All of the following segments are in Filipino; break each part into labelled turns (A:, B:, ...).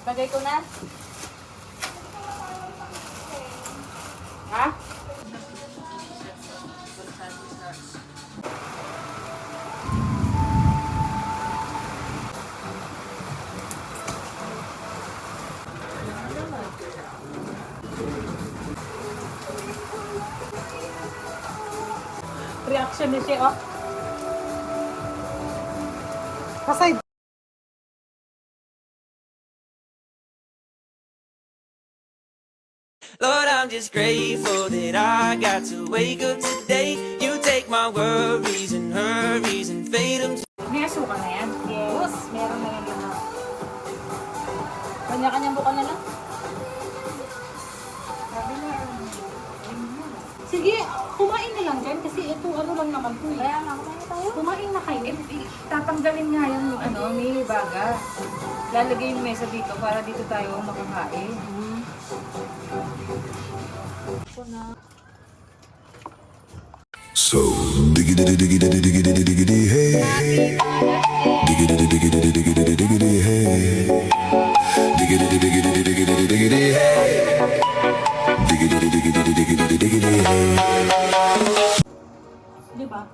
A: Bagay ko na. Ha? Reaction ni siya, oh. Pasay.
B: Lord, I'm just grateful that I got to wake up today. You take my worries and hurries and fade them.
A: May asuka na yan? Yes. Meron na yan lahat. Kanya-kanyang buka na lang. Sabi na. Sige, kumain na lang dyan kasi ito ano lang naman po. Kaya nga, kumain tayo. Kumain na kayo. Tatanggalin nga yung may baga. Lalagay yung mesa dito para dito tayo makakain.
C: So diggity diggity diggity diggity hey, diggity diggity diggity diggity hey, diggity diggity diggity diggity hey, diggity diggity diggity diggity hey.
A: Di ba?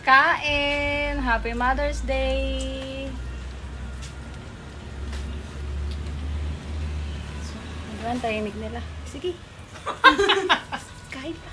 A: Kain! Happy Mother's Day! Sobrang tahimik nila. Sige. Kain pa.